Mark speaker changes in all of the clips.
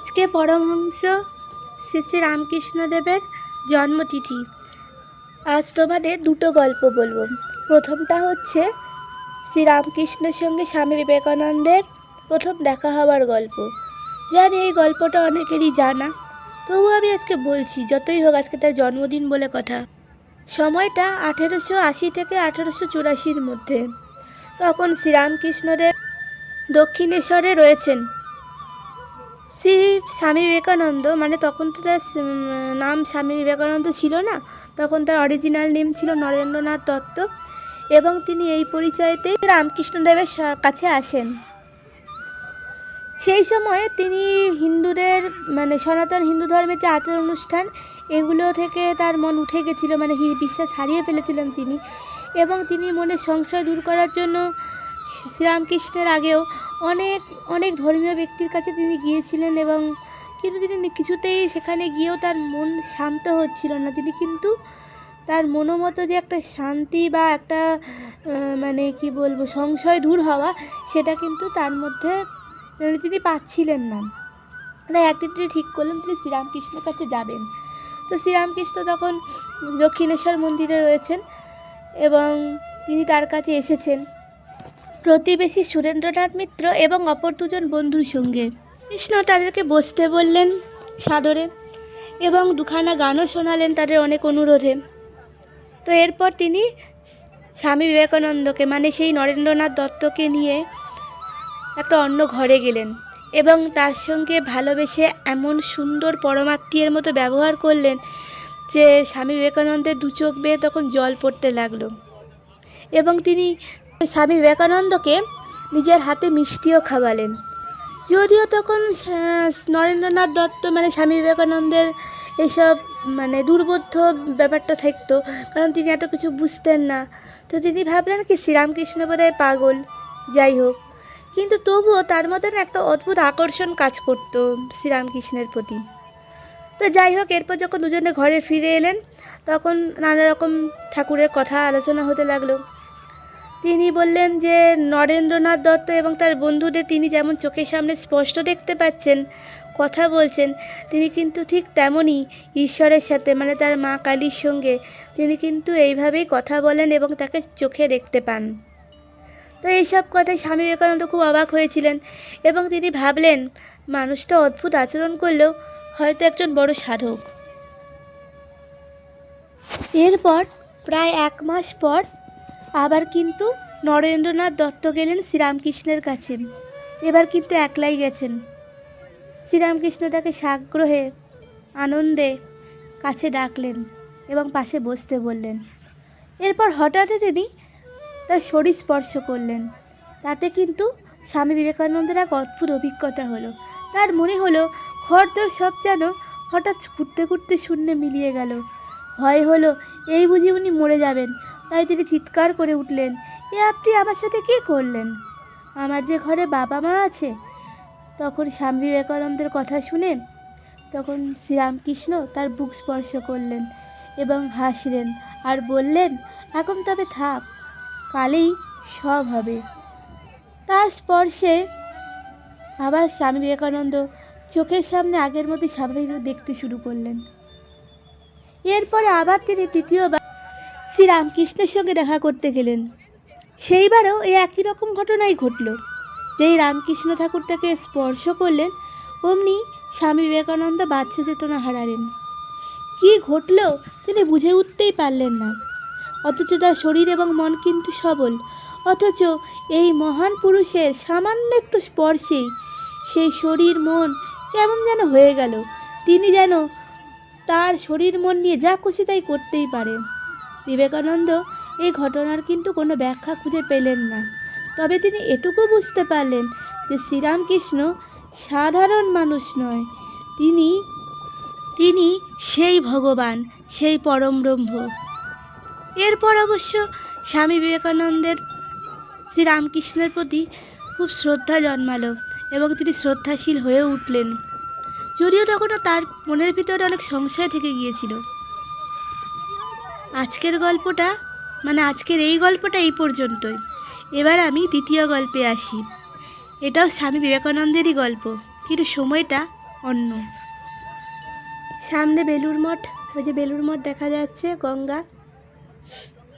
Speaker 1: আজকে পরমহংস শ্রী শ্রী রামকৃষ্ণদেবের জন্মতিথি। আজ তোমাদের দুটো গল্প বলবো। প্রথমটা হচ্ছে শ্রীরামকৃষ্ণের সঙ্গে স্বামী বিবেকানন্দের প্রথম দেখা হওয়ার গল্প। জানি এই গল্পটা অনেকেরই জানা, তবুও আমি আজকে বলছি, যতই হোক আজকে তার জন্মদিন বলে কথা। সময়টা 1880 থেকে 1884 মধ্যে। তখন শ্রীরামকৃষ্ণদেব দক্ষিণেশ্বরে রয়েছেন। শ্রী স্বামী বিবেকানন্দ, মানে তখন তো তার নাম স্বামী বিবেকানন্দ ছিল না, তখন তার অরিজিনাল নেম ছিল নরেন্দ্রনাথ দত্ত, এবং তিনি এই পরিচয়তেই রামকৃষ্ণদেবের কাছে আসেন। সেই সময়ে তিনি হিন্দুদের, মানে সনাতন হিন্দু ধর্মের যে আচার অনুষ্ঠান, এগুলো থেকে তার মন উঠে গেছিলো, মানে বিশ্বাস হারিয়ে ফেলেছিলেন তিনি। এবং তিনি মনের সংশয় দূর করার জন্য শ্রীরামকৃষ্ণের আগেও অনেক অনেক ধর্মীয় ব্যক্তির কাছে তিনি গিয়েছিলেন, এবং কিন্তু তিনি কিছুতেই সেখানে গিয়েও তার মন শান্ত হচ্ছিল না। তিনি কিন্তু তার মনোমতো যে একটা শান্তি বা একটা মানে কি বলবো, সংশয় দূর হওয়া, সেটা কিন্তু তার মধ্যে তিনি পাচ্ছিলেন না। তাই একদিন তিনি ঠিক করলেন তিনি শ্রীরামকৃষ্ণের কাছে যাবেন। তো শ্রীরামকৃষ্ণ তখন দক্ষিণেশ্বর মন্দিরে রয়েছেন এবং তিনি তার কাছে এসেছেন প্রতিবেশী সুরেন্দ্রনাথ মিত্র এবং অপর দুজন বন্ধুর সঙ্গে। কৃষ্ণ তাদেরকে বসতে বললেন সাদরে, এবং দুখানা গানও শোনালেন তাদের অনেক অনুরোধে। তো এরপর তিনি স্বামী বিবেকানন্দকে, মানে সেই নরেন্দ্রনাথ দত্তকে নিয়ে একটা অন্য ঘরে গেলেন এবং তার সঙ্গে ভালোবেসে এমন সুন্দর পরমাত্মীয়ের মতো ব্যবহার করলেন যে স্বামী বিবেকানন্দের দু চোখ বেয়ে তখন জল পড়তে লাগলো। এবং তিনি স্বামী বিবেকানন্দকে নিজের হাতে মিষ্টিও খাওয়ালেন। যদিও তখন নরেন্দ্রনাথ দত্ত, মানে স্বামী বিবেকানন্দের এসব মানে দুর্বোধ্য ব্যাপারটা থাকতো, কারণ তিনি এত কিছু বুঝতেন না। তো তিনি ভাবলেন কি শ্রীরামকৃষ্ণ বোধহয় পাগল, যাই হোক। কিন্তু তবুও তার মধ্যে একটা অদ্ভুত আকর্ষণ কাজ করতো শ্রীরামকৃষ্ণের প্রতি। তো যাই হোক, এরপর যখন দুজনে ঘরে ফিরে এলেন, তখন নানা রকম ঠাকুরের কথা আলোচনা হতে লাগলো। তিনি বললেন যে নরেন্দ্রনাথ দত্ত এবং তার বন্ধুদের তিনি যেমন চোখের সামনে স্পষ্ট দেখতে পাচ্ছেন, কথা বলছেন, তিনি কিন্তু ঠিক তেমনই ঈশ্বরের সাথে, মানে তার মা কালীর সঙ্গে তিনি কিন্তু এইভাবেই কথা বলেন এবং তাকে চোখে দেখতে পান। তো এইসব কথায় স্বামী বিবেকানন্দ খুব অবাক হয়েছিলেন এবং তিনি ভাবলেন মানুষটা অদ্ভুত আচরণ করলেও হয়তো একজন বড় সাধক। এরপর প্রায় 1 মাস পর আবার কিন্তু নরেন্দ্রনাথ দত্ত গেলেন শ্রীরামকৃষ্ণের কাছে। এবার কিন্তু একলাই গেছেন। শ্রীরামকৃষ্ণ তাকে সাগ্রহে আনন্দে কাছে ডাকলেন এবং পাশে বসতে বললেন। এরপর হঠাৎই তিনি তার শরীর স্পর্শ করলেন। তাতে কিন্তু স্বামী বিবেকানন্দের এক অদ্ভুত অভিজ্ঞতা হলো। তার মনে হলো ঘরদোর সব যেন হঠাৎ ঘুরতে ঘুরতে শূন্যে মিলিয়ে গেল। ভয় হলো এই বুঝি উনি মরে যাবেন। তাই তিনি চিৎকার করে উঠলেন, এ আপনি আমার সাথে কী করলেন? আমার যে ঘরে বাবা মা আছে। তখন স্বামী বিবেকানন্দের কথা শুনে তখন শ্রীরামকৃষ্ণ তার বুক স্পর্শ করলেন এবং হাসলেন আর বললেন, এখন তবে থাক, কালেই সব হবে। তার স্পর্শে আবার স্বামী বিবেকানন্দ চোখের সামনে আগের মতো স্বাভাবিক দেখতে শুরু করলেন। এরপরে আবার তিনি তৃতীয়বার শ্রীরামকৃষ্ণের সঙ্গে দেখা করতে গেলেন। সেইবারও এই একই রকম ঘটনাই ঘটল। যেই রামকৃষ্ণ ঠাকুর তাকে স্পর্শ করলেন, অমনি স্বামী বিবেকানন্দ বাহ্য চেতনা হারালেন। কী ঘটল তিনি বুঝে উঠতেই পারলেন না। অথচ তার শরীর এবং মন কিন্তু সবল। অথচ এই মহান পুরুষের সামান্য একটু স্পর্শেই সেই শরীর মন কেমন যেন হয়ে গেল। তিনি যেন তার শরীর মন নিয়ে যা খুশি তাই করতেই পারেন। বিবেকানন্দ এই ঘটনার কিন্তু কোনো ব্যাখ্যা খুঁজে পেলেন না। তবে তিনি এটুকু বুঝতে পারলেন যে শ্রীরামকৃষ্ণ সাধারণ মানুষ নয়, তিনি সেই ভগবান, সেই পরম ব্রহ্ম। এরপর অবশ্য স্বামী বিবেকানন্দের শ্রীরামকৃষ্ণের প্রতি খুব শ্রদ্ধা জন্মালো এবং তিনি শ্রদ্ধাশীল হয়ে উঠলেন। যদিও তখনও তার মনের ভিতরে অনেক সংশয় থেকে গিয়েছিল। আজকের এই গল্পটা এই পর্যন্তই। এবার আমি দ্বিতীয় গল্পে আসি। এটাও স্বামী বিবেকানন্দেরই গল্প, কিন্তু সময়টা অন্য। সামনে বেলুড় মঠ, ওই যে বেলুড় মঠ দেখা যাচ্ছে, গঙ্গা।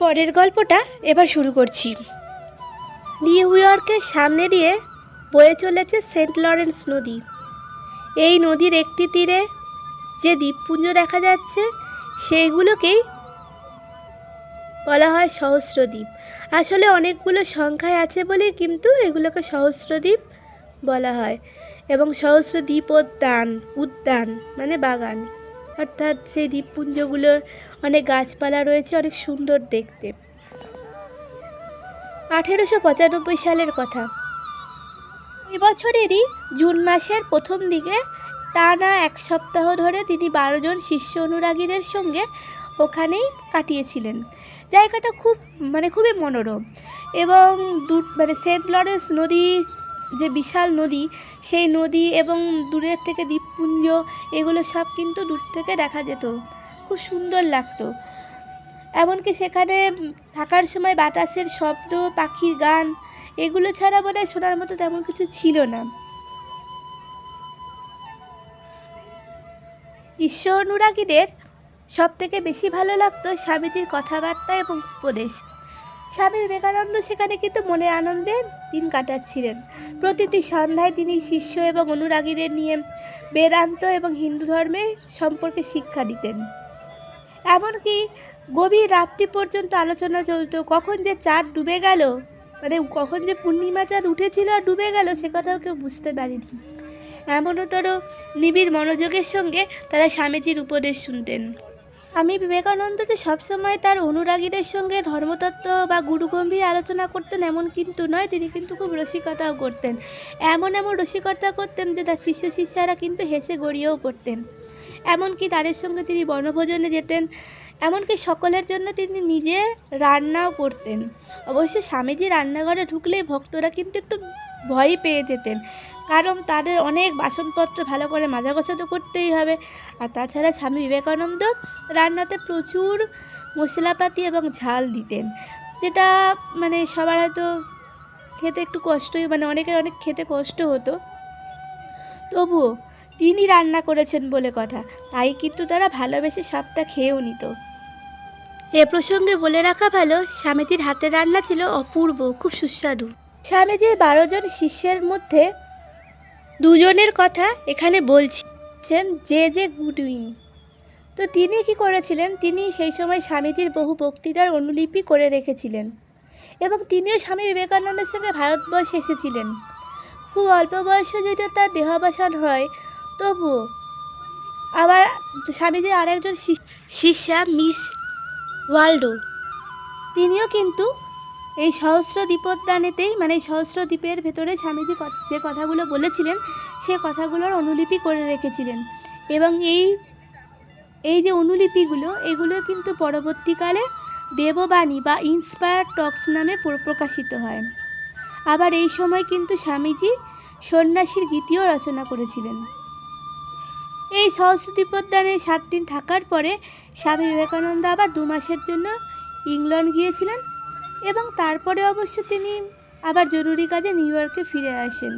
Speaker 1: পরের গল্পটা এবার শুরু করছি। নিউ ইয়র্কের সামনে দিয়ে বয়ে চলেছে সেন্ট লরেন্স নদী। এই নদীর একটি তীরে যে দ্বীপপুঞ্জ দেখা যাচ্ছে সেইগুলোকেই বলা হয় সহস্রদ্বীপ। আসলে অনেকগুলো সংখ্যায় আছে বলে কিন্তু এগুলোকে সহস্রদ্বীপ বলা হয়। এবং সহস্রদ্বীপ উদ্যান মানে বাগান, অর্থাৎ সেই দ্বীপপুঞ্জগুলোর অনেক গাছপালা রয়েছে, অনেক সুন্দর দেখতে। 1895 সালের কথা। এই বছরেরই জুন মাসের প্রথম দিকে টানা 1 সপ্তাহ ধরে তিনি 12 জন শিষ্য অনুরাগীদের সঙ্গে ওখানেই কাটিয়েছিলেন। জায়গাটা খুবই মনোরম এবং সেন্ট লরেন্স নদী যে বিশাল নদী, সেই নদী এবং দূরের থেকে দ্বীপপুঞ্জ, এগুলো সব কিন্তু দূর থেকে দেখা যেত, খুব সুন্দর লাগতো। এমনকি সেখানে থাকার সময় বাতাসের শব্দ, পাখির গান, এগুলো ছাড়া বোধহয় শোনার মতো তেমন কিছু ছিল না। শিষ্য অনুরাগীদের সব থেকে বেশি ভালো লাগতো স্বামীজির কথাবার্তা এবং উপদেশ। স্বামী বিবেকানন্দ সেখানে কিন্তু মনের আনন্দে দিন কাটাচ্ছিলেন। প্রতিটি সন্ধ্যায় তিনি শিষ্য এবং অনুরাগীদের নিয়ে বেদান্ত এবং হিন্দু ধর্মে সম্পর্কে শিক্ষা দিতেন। এমনকি গভীর রাত্রি পর্যন্ত আলোচনা চলতো। কখন যে চাঁদ ডুবে গেল, কখন যে পূর্ণিমা চাঁদ উঠেছিল আর ডুবে গেল, সে কথাও কেউ বুঝতে পারেনি। এমনতর নিবিড় মনোযোগের সঙ্গে তারা স্বামীজির উপদেশ শুনতেন। স্বামী বিবেকানন্দ যে সবসময় তার অনুরাগীদের সঙ্গে ধর্মতত্ত্ব বা গুরুগম্ভীর আলোচনা করতেন এমন কিন্তু নয়, তিনি কিন্তু খুব রসিকতাও করতেন। এমন রসিকতা করতেন যে তার শিষ্য শিষ্যারা কিন্তু হেসে গড়িয়েও পড়তেন। এমনকি তাদের সঙ্গে তিনি বনভোজনে যেতেন, এমনকি সকলের জন্য তিনি নিজে রান্নাও করতেন। অবশ্য স্বামীজি রান্নাঘরে ঢুকলেই ভক্তরা কিন্তু একটু ভয় পেয়ে যেতেন, কারণ তাদের অনেক বাসনপত্র ভালো করে মাজা ঘষা তো করতেই হবে। আর তাছাড়া স্বামী বিবেকানন্দ রান্নাতে প্রচুর মশলাপাতি এবং ঝাল দিতেন, যেটা সবার হয়তো খেতে একটু কষ্টই, অনেকের অনেক খেতে কষ্ট হতো। তবুও তিনি রান্না করেছেন বলে কথা, তাই কিন্তু তারা ভালোবেসে সবটা খেয়েও নিত। এ প্রসঙ্গে বলে রাখা ভালো, স্বামীজির হাতের রান্না ছিল অপূর্ব, খুব সুস্বাদু। স্বামীজির 12 জন শিষ্যের মধ্যে 2 জনের কথা এখানে বলছেন, যে গুডউইন। তো তিনি কি করেছিলেন, তিনি সেই সময় স্বামীজির বহু বক্তৃতার অনুলিপি করে রেখেছিলেন এবং তিনিও স্বামী বিবেকানন্দের সঙ্গে ভারতবর্ষে এসেছিলেন। খুব অল্প বয়সে যদি তার দেহাবসান হয়, তবুও আবার স্বামীজির আরেকজন শিষ্যা মিস ওয়াল্ডো, তিনিও কিন্তু এই সহস্রদ্বীপোদ্যানেতেই সহস্রদ্বীপের ভেতরে স্বামীজি যে কথাগুলো বলেছিলেন সে কথাগুলোর অনুলিপি করে রেখেছিলেন। এবং এই যে অনুলিপিগুলো, এগুলো কিন্তু পরবর্তীকালে দেববাণী বা ইন্সপায়ার্ড টক্স নামে প্রকাশিত হয়। আবার এই সময় কিন্তু স্বামীজি সন্ন্যাসীর গীতিও রচনা করেছিলেন। এই সহস্রদ্বীপোদ্যানে 7 দিন থাকার পরে স্বামী বিবেকানন্দ আবার 2 মাসের জন্য ইংল্যান্ড গিয়েছিলেন এবং তারপরে অবশ্য তিনি আবার জরুরি কাজে নিউ ইয়র্কে ফিরে আসেন।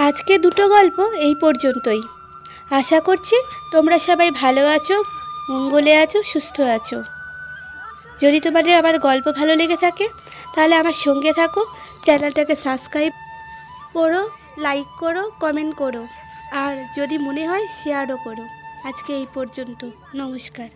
Speaker 1: আজকে 2টো গল্প এই পর্যন্তই। আশা করছি তোমরা সবাই ভালো আছো, মঙ্গলে আছো, সুস্থ আছো। যদি তোমাদের আমার গল্প ভালো লেগে থাকে তাহলে আমার সঙ্গে থাকো, চ্যানেলটাকে সাবস্ক্রাইব করো, লাইক করো, কমেন্ট করো, আর যদি মনে হয় শেয়ারও করো। আজকে এই পর্যন্ত, নমস্কার।